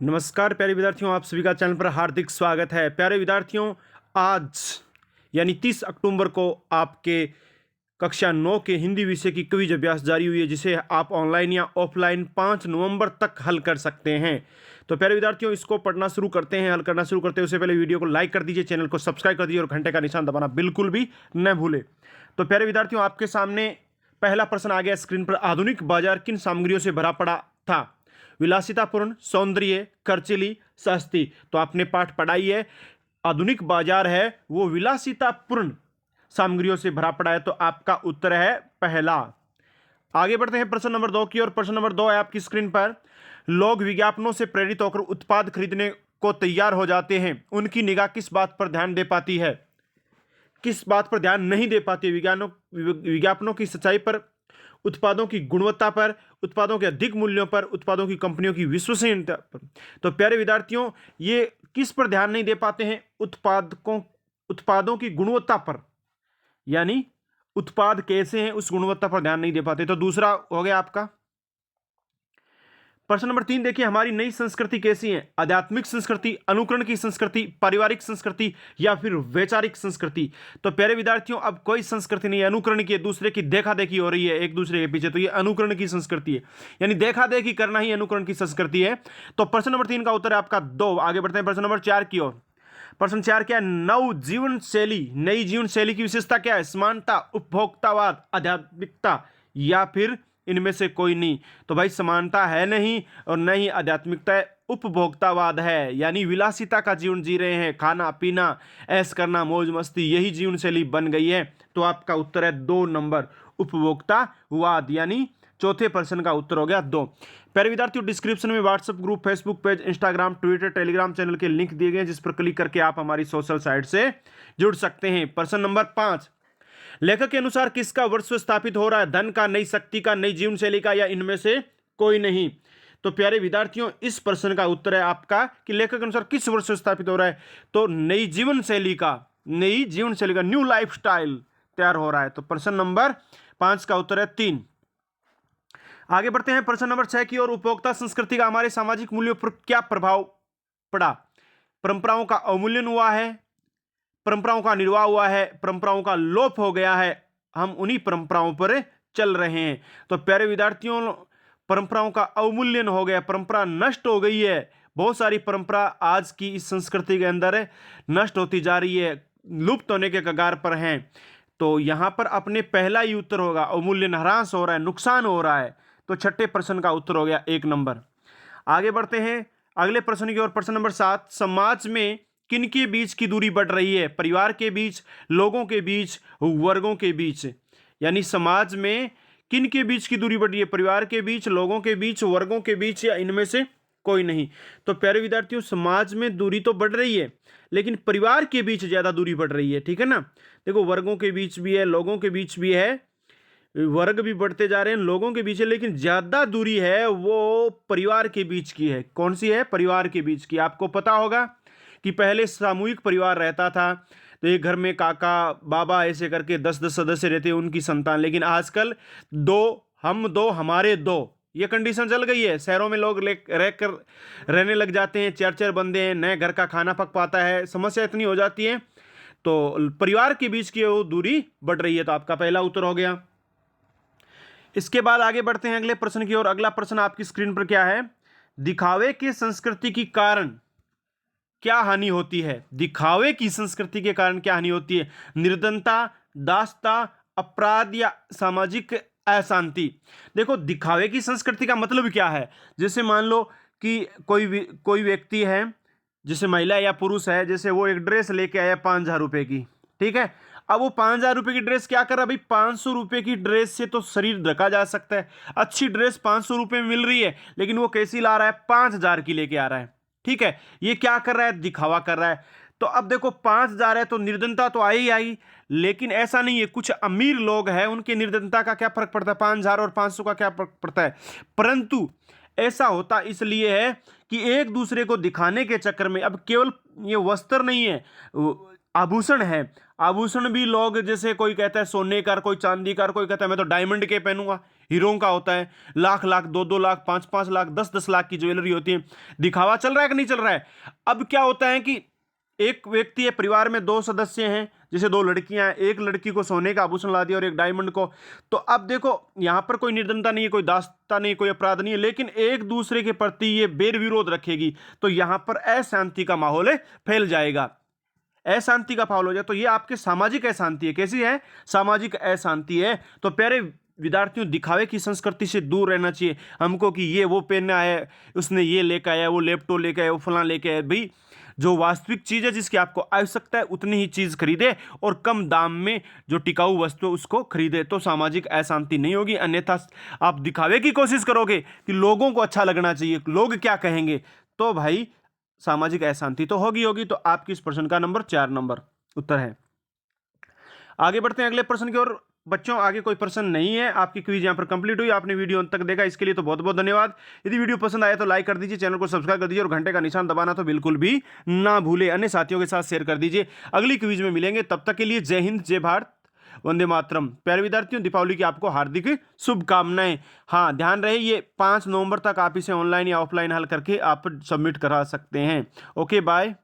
नमस्कार प्यारे विद्यार्थियों, आप सभी का चैनल पर हार्दिक स्वागत है। प्यारे विद्यार्थियों, आज यानी 30 अक्टूबर को आपके कक्षा 9 के हिंदी विषय की क्विज अभ्यास जारी हुई है, जिसे आप ऑनलाइन या ऑफलाइन 5 नवंबर तक हल कर सकते हैं। तो प्यारे विद्यार्थियों, इसको पढ़ना शुरू करते हैं। हल करना शुरू करते हैं उससे पहले वीडियो को लाइक कर दीजिए, चैनल को सब्सक्राइब कर दीजिए और घंटे का निशान दबाना बिल्कुल भी न भूले। तो प्यारे विद्यार्थियों, आपके सामने पहला प्रश्न आ गया स्क्रीन पर। आधुनिक बाजार किन सामग्रियों से भरा पड़ा था? विलासितापूर्ण, सौंदर्य, खर्चीली, सस्ती। तो आपने पाठ पढ़ाई है, आधुनिक बाजार है वो विलासितापूर्ण सामग्रियों से भरा पड़ा है। तो आपका उत्तर है पहला। आगे बढ़ते हैं प्रश्न नंबर 2 की ओर। प्रश्न नंबर 2 है आपकी स्क्रीन पर। लोग विज्ञापनों से प्रेरित होकर उत्पाद खरीदने को तैयार हो जाते हैं, उनकी निगाह किस बात पर ध्यान दे पाती है? किस बात पर ध्यान नहीं दे पाती? विज्ञापनों की सच्चाई पर, उत्पादों की गुणवत्ता पर, उत्पादों के अधिक मूल्यों पर, उत्पादों की कंपनियों की विश्वसनीयता पर। तो प्यारे विद्यार्थियों, ये किस पर ध्यान नहीं दे पाते हैं? उत्पादों की गुणवत्ता पर, यानी उत्पाद कैसे हैं उस गुणवत्ता पर ध्यान नहीं दे पाते। तो दूसरा हो गया आपका। प्रश्न नंबर 3 देखिए, हमारी नई संस्कृति कैसी है? आध्यात्मिक संस्कृति, अनुकरण की संस्कृति, पारिवारिक संस्कृति या फिर वैचारिक संस्कृति? तो प्यारे विद्यार्थियों, अब कोई संस्कृति नहीं है, अनुकरण की है, दूसरे की देखा देखी हो रही है एक दूसरे के पीछे। तो ये अनुकरण की संस्कृति है, यानी देखा देखी करना ही अनुकरण की संस्कृति है। तो प्रश्न नंबर 3 का उत्तर है आपका 2। आगे बढ़ते हैं प्रश्न नंबर 4 की ओर। प्रश्न 4 क्या है? नव जीवन शैली, नई जीवन शैली की विशेषता क्या है? समानता, उपभोक्तावाद, आध्यात्मिकता या फिर इनमें से कोई नहीं? तो भाई समानता है नहीं और न ही आध्यात्मिकता है, उपभोक्तावाद है, यानी विलासिता का जीवन जी रहे हैं, खाना पीना, ऐश करना, मौज मस्ती, यही जीवन शैली बन गई है। तो आपका उत्तर है 2 नंबर, उपभोक्तावाद, यानी चौथे प्रश्न का उत्तर हो गया 2। प्यारे विद्यार्थियों, डिस्क्रिप्शन में WhatsApp group, Facebook page, Instagram, Twitter, Telegram channel के लिंक दिए गए, जिस पर क्लिक करके आप हमारी सोशल साइट से जुड़ सकते हैं। प्रश्न नंबर 5, लेखक के अनुसार किसका वर्चस्व स्थापित हो रहा है? धन का, नई शक्ति का, नई जीवन शैली का या इनमें से कोई नहीं? तो प्यारे विद्यार्थियों, इस प्रश्न का उत्तर है आपका कि लेखक के अनुसार किस वर्चस्व स्थापित हो रहा है? तो नई जीवन शैली का, नई जीवन शैली का, न्यू लाइफ स्टाइल तैयार हो रहा है। तो प्रश्न नंबर 5 का उत्तर है 3। आगे बढ़ते हैं प्रश्न नंबर 6 की ओर। उपभोक्ता संस्कृति का हमारे सामाजिक मूल्यों पर क्या प्रभाव पड़ा? परंपराओं का अवमूल्यन हुआ है, परंपराओं का निर्वाह हुआ है, परंपराओं का लोप हो गया है, हम उन्हीं परंपराओं पर चल रहे हैं। तो प्यारे विद्यार्थियों, परंपराओं का अवमूल्यन हो गया, परंपरा नष्ट हो गई है। बहुत सारी परंपरा आज की इस संस्कृति के अंदर नष्ट होती जा रही है, लुप्त होने के कगार पर हैं। तो यहां पर अपने पहला ही उत्तर होगा, अवमूल्यन, ह्रास हो रहा है, नुकसान हो रहा है। तो छठे प्रश्न का उत्तर हो गया 1 नंबर। आगे बढ़ते हैं अगले प्रश्न की ओर। प्रश्न नंबर 7, समाज में किनके बीच की दूरी बढ़ रही है? परिवार के बीच, लोगों के बीच, वर्गों के बीच? यानी समाज में किनके बीच की दूरी बढ़ रही है? परिवार के बीच, लोगों के बीच, वर्गों के बीच या इनमें से कोई नहीं? तो प्यारे विद्यार्थियों, समाज में दूरी तो बढ़ रही है, लेकिन परिवार के बीच ज्यादा दूरी बढ़ रही है। ठीक है ना? देखो, वर्गों के बीच भी है, लोगों के बीच भी है, वर्ग भी बढ़ते जा रहे हैं, लोगों के बीच है, लेकिन ज्यादा दूरी है वो परिवार के बीच की है। कौन सी है? परिवार के बीच की। आपको पता होगा कि पहले सामूहिक परिवार रहता था, तो एक घर में काका बाबा ऐसे करके 10-10 सदस्य रहते हैं, उनकी संतान। लेकिन आजकल 2 हम 2 हमारे 2, ये कंडीशन चल गई है। शहरों में लोग रहकर रहने लग जाते हैं, 4-4 बंदे हैं, नए घर का खाना पक पाता है, समस्या इतनी हो जाती है। तो परिवार के बीच की वो दूरी बढ़ रही है। तो आपका पहला उत्तर हो गया। इसके बाद आगे बढ़ते हैं अगले प्रश्न की ओर। अगला प्रश्न आपकी स्क्रीन पर क्या है? दिखावे की संस्कृति के कारण क्या हानि होती है? दिखावे की संस्कृति के कारण क्या हानि होती है? निर्धनता, दासता, अपराध या सामाजिक अशांति? देखो, दिखावे की संस्कृति का मतलब क्या है? जैसे मान लो कि कोई व्यक्ति है, जैसे महिला या पुरुष है, जैसे वो एक ड्रेस लेके आया 5,000 रुपए की। ठीक है? अब वो 5,000 रुपए की ड्रेस क्या कर रहा है भाई? 500 रुपए की ड्रेस से तो शरीर ढका जा सकता है। अच्छी ड्रेस 500 रुपए में मिल रही है, लेकिन वो कैसी ला रहा है? 5,000 की लेके आ रहा है। ठीक है? ये क्या कर रहा है? दिखावा कर रहा है। तो अब देखो, 5,000 है तो निर्धनता तो आई ही आई, लेकिन ऐसा नहीं है। कुछ अमीर लोग हैं, उनके निर्धनता का क्या फर्क पड़ता है? 5,000 और 500 का क्या फर्क पड़ता है? परंतु ऐसा होता इसलिए है कि एक दूसरे को दिखाने के चक्कर में, अब केवल ये वस्त्र नहीं है, आभूषण है। आभूषण भी लोग, जैसे कोई कहता है सोने का, कोई चांदी का, कोई कहता है मैं तो डायमंड के पहनूंगा, हीरों का होता है, लाख लाख, 2-2 लाख, 5-5 लाख, 10-10 लाख की ज्वेलरी होती है। दिखावा चल रहा है कि नहीं चल रहा है? अब क्या होता है कि एक व्यक्ति है, परिवार में 2 सदस्य हैं, जैसे 2 लड़कियां हैं, एक लड़की को सोने का आभूषण ला दिया और एक डायमंड को। तो अब देखो यहां पर कोई निर्धनता नहीं है, कोई दासता नहीं, कोई अपराध नहीं है, लेकिन एक दूसरे के प्रति ये बेर विरोध रखेगी, तो यहां पर अशांति का माहौल है फैल जाएगा, अशांति का माहौल हो जाए। तो ये आपके सामाजिक अशांति है। कैसी है? सामाजिक अशांति है। तो प्यारे विद्यार्थियों, दिखावे की संस्कृति से दूर रहना चाहिए हमको, कि ये वो पहना है, उसने ये लेकर आया, वो लैपटॉप लेकर आया, वो फलां लेके आया। भाई जो वास्तविक चीज है, जिसकी आपको आवश्यकता है, उतनी ही चीज खरीदे और कम दाम में जो टिकाऊ वस्तु है उसको खरीदे, तो सामाजिक अशांति नहीं होगी। अन्यथा आप दिखावे की कोशिश करोगे कि लोगों को अच्छा लगना चाहिए, लोग क्या कहेंगे, तो भाई सामाजिक अशांति तो होगी होगी। तो आपकी इस प्रश्न का नंबर 4 नंबर उत्तर है। आगे बढ़ते हैं अगले प्रश्न की ओर। बच्चों आगे कोई प्रश्न नहीं है, आपकी क्विज यहां पर कंप्लीट हुई। आपने वीडियो अंत तक देखा, इसके लिए तो बहुत बहुत धन्यवाद। यदि वीडियो पसंद आया तो लाइक कर दीजिए, चैनल को सब्सक्राइब कर दीजिए और घंटे का निशान दबाना तो बिल्कुल भी ना भूले। अन्य साथियों के साथ शेयर कर दीजिए। अगली क्विज में मिलेंगे, तब तक के लिए जय हिंद, जय भारत, वंदे मातरम। प्यारे विद्यार्थियों, दीपावली की आपको हार्दिक शुभकामनाएं। हाँ, ध्यान रहे ये 5 नवंबर तक आप इसे ऑनलाइन या ऑफलाइन हल करके आप सबमिट करा सकते हैं। Okay, bye.